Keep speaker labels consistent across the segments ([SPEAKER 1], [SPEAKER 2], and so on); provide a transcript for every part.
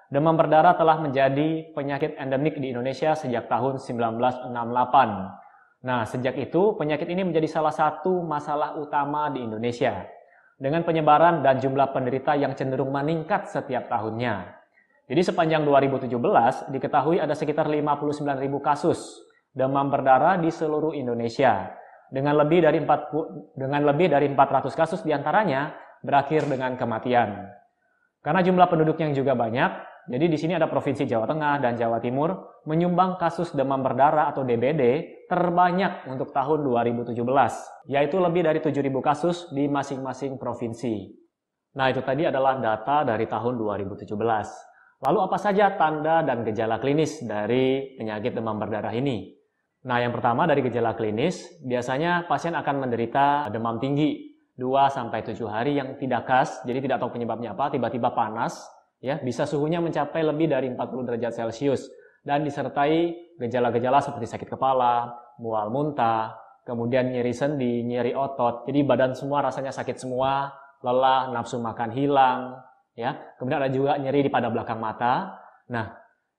[SPEAKER 1] Demam berdarah telah menjadi penyakit endemik di Indonesia sejak tahun 1968. Nah, sejak itu penyakit ini menjadi salah satu masalah utama di Indonesia, dengan penyebaran dan jumlah penderita yang cenderung meningkat setiap tahunnya. Jadi sepanjang 2017 diketahui ada sekitar 59.000 kasus demam berdarah di seluruh Indonesia, dengan lebih dari 400 kasus diantaranya berakhir dengan kematian. Karena jumlah penduduk yang juga banyak, jadi di sini ada Provinsi Jawa Tengah dan Jawa Timur menyumbang kasus demam berdarah atau DBD terbanyak untuk tahun 2017, yaitu lebih dari 7.000 kasus di masing-masing provinsi. Nah, itu tadi adalah data dari tahun 2017. Lalu apa saja tanda dan gejala klinis dari penyakit demam berdarah ini? Nah, yang pertama dari gejala klinis, biasanya pasien akan menderita demam tinggi 2-7 hari yang tidak khas, jadi tidak tahu penyebabnya apa, tiba-tiba panas, ya, bisa suhunya mencapai lebih dari 40 derajat Celcius, dan disertai gejala-gejala seperti sakit kepala, mual muntah, kemudian nyeri sendi, nyeri otot, jadi badan semua rasanya sakit semua, lelah, nafsu makan hilang, ya. Kemudian ada juga nyeri di pada belakang mata. Nah,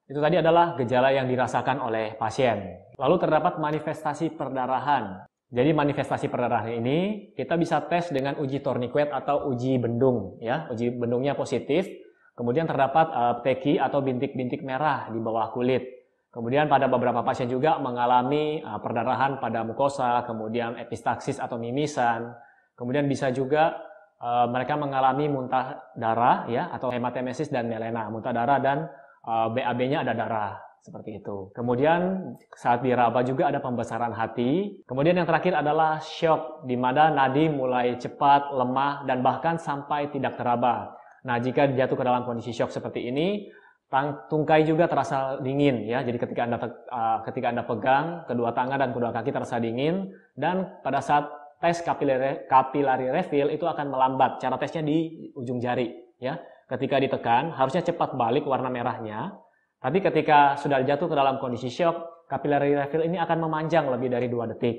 [SPEAKER 1] itu tadi adalah gejala yang dirasakan oleh pasien. Lalu terdapat manifestasi perdarahan. Jadi manifestasi perdarahan ini kita bisa tes dengan uji tourniquet atau uji bendung, ya. Uji bendungnya positif. Kemudian terdapat teki atau bintik-bintik merah di bawah kulit. Kemudian pada beberapa pasien juga mengalami perdarahan pada mukosa, kemudian epistaksis atau mimisan. Kemudian bisa juga mereka mengalami muntah darah, ya, atau hematemesis dan melena, muntah darah dan BAB-nya ada darah. Seperti itu. Kemudian saat diraba juga ada pembesaran hati. Kemudian yang terakhir adalah shock, di mana nadi mulai cepat, lemah, dan bahkan sampai tidak teraba. Nah, jika jatuh ke dalam kondisi shock seperti ini, tungkai juga terasa dingin, ya. Jadi ketika Anda pegang kedua tangan dan kedua kaki terasa dingin, dan pada saat tes capillary refill itu akan melambat. Cara tesnya di ujung jari, ya. Ketika ditekan harusnya cepat balik warna merahnya. Tapi ketika sudah jatuh ke dalam kondisi shock, capillary refill ini akan memanjang lebih dari 2 detik.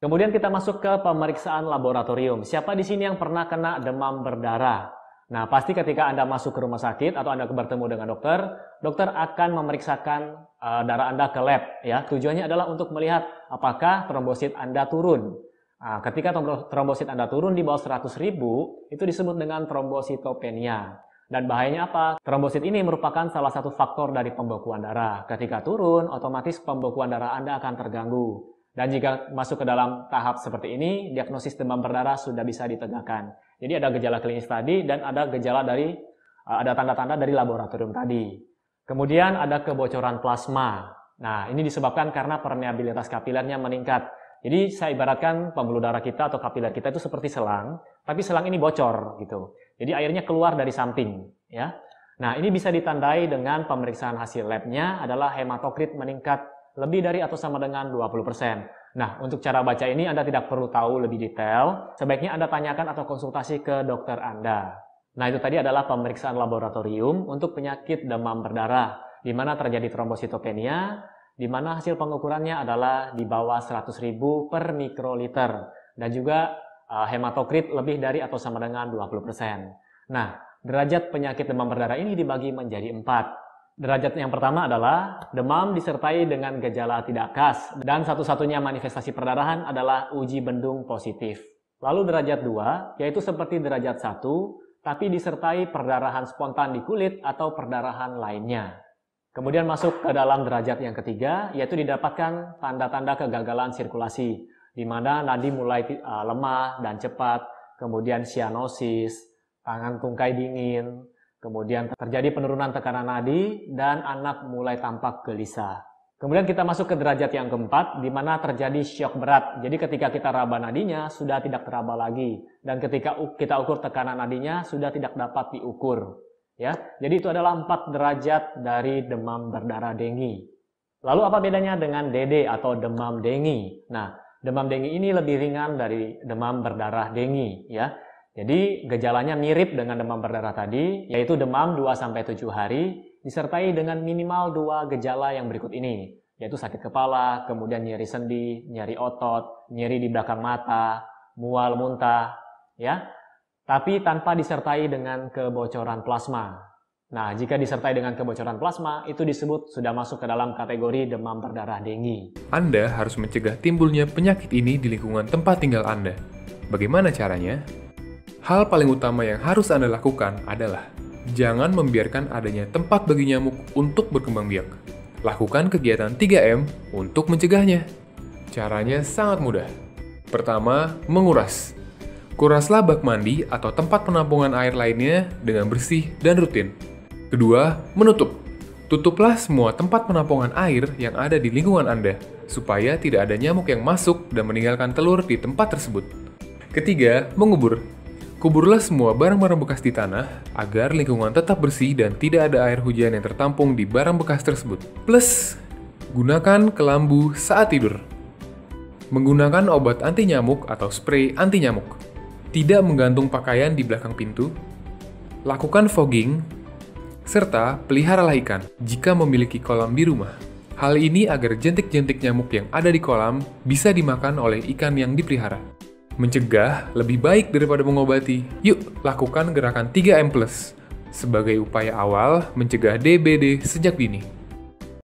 [SPEAKER 1] Kemudian kita masuk ke pemeriksaan laboratorium. Siapa di sini yang pernah kena demam berdarah? Nah, pasti ketika Anda masuk ke rumah sakit atau Anda bertemu dengan dokter, dokter akan memeriksakan darah Anda ke lab, ya. Tujuannya adalah untuk melihat apakah trombosit Anda turun. Nah, ketika trombosit Anda turun di bawah 100.000, itu disebut dengan trombositopenia. Dan bahayanya apa? Trombosit ini merupakan salah satu faktor dari pembekuan darah. Ketika turun, otomatis pembekuan darah Anda akan terganggu. Dan jika masuk ke dalam tahap seperti ini, diagnosis demam berdarah sudah bisa ditegakkan. Jadi ada gejala klinis tadi dan ada ada tanda-tanda dari laboratorium tadi. Kemudian ada kebocoran plasma. Nah, ini disebabkan karena permeabilitas kapilernya meningkat. Jadi saya ibaratkan pembuluh darah kita atau kapiler kita itu seperti selang, tapi selang ini bocor gitu. Jadi airnya keluar dari samping, ya. Nah, ini bisa ditandai dengan pemeriksaan hasil labnya adalah hematokrit meningkat lebih dari atau sama dengan 20%. Nah, untuk cara baca ini Anda tidak perlu tahu lebih detail, sebaiknya Anda tanyakan atau konsultasi ke dokter Anda. Nah, itu tadi adalah pemeriksaan laboratorium untuk penyakit demam berdarah, di mana terjadi trombositopenia, di mana hasil pengukurannya adalah di bawah 100.000 per mikroliter, dan juga hematokrit lebih dari atau sama dengan 20%. Nah, derajat penyakit demam berdarah ini dibagi menjadi 4. Derajat yang pertama adalah demam disertai dengan gejala tidak khas, dan satu-satunya manifestasi perdarahan adalah uji bendung positif. Lalu derajat 2, yaitu seperti derajat 1, tapi disertai perdarahan spontan di kulit atau perdarahan lainnya. Kemudian masuk ke dalam derajat yang ketiga, yaitu didapatkan tanda-tanda kegagalan sirkulasi, di mana nadi mulai lemah dan cepat, kemudian cyanosis, tangan tungkai dingin, kemudian terjadi penurunan tekanan nadi, dan anak mulai tampak gelisah. Kemudian kita masuk ke derajat yang keempat, di mana terjadi syok berat. Jadi ketika kita raba nadinya, sudah tidak teraba lagi. Dan ketika kita ukur tekanan nadinya, sudah tidak dapat diukur. Ya, jadi itu adalah 4 derajat dari demam berdarah dengue. Lalu apa bedanya dengan DD atau demam dengue? Nah, demam dengue ini lebih ringan dari demam berdarah dengue, ya. Jadi gejalanya mirip dengan demam berdarah tadi, yaitu demam 2-7 hari disertai dengan minimal 2 gejala yang berikut ini, yaitu sakit kepala, kemudian nyeri sendi, nyeri otot, nyeri di belakang mata, mual muntah, ya. Tapi tanpa disertai dengan kebocoran plasma. Nah, jika disertai dengan kebocoran plasma, itu disebut sudah masuk ke dalam kategori demam berdarah dengue.
[SPEAKER 2] Anda harus mencegah timbulnya penyakit ini di lingkungan tempat tinggal Anda. Bagaimana caranya? Hal paling utama yang harus Anda lakukan adalah jangan membiarkan adanya tempat bagi nyamuk untuk berkembang biak. Lakukan kegiatan 3M untuk mencegahnya. Caranya sangat mudah. Pertama, menguras. Kuraslah bak mandi atau tempat penampungan air lainnya dengan bersih dan rutin. Kedua, menutup. Tutuplah semua tempat penampungan air yang ada di lingkungan Anda, supaya tidak ada nyamuk yang masuk dan meninggalkan telur di tempat tersebut. Ketiga, mengubur. Kuburlah semua barang-barang bekas di tanah, agar lingkungan tetap bersih dan tidak ada air hujan yang tertampung di barang bekas tersebut. Plus, gunakan kelambu saat tidur. Menggunakan obat anti nyamuk atau spray anti nyamuk. Tidak menggantung pakaian di belakang pintu. Lakukan fogging, serta peliharalah ikan jika memiliki kolam di rumah. Hal ini agar jentik-jentik nyamuk yang ada di kolam bisa dimakan oleh ikan yang dipelihara. Mencegah lebih baik daripada mengobati. Yuk, lakukan gerakan 3M+, sebagai upaya awal mencegah DBD sejak dini.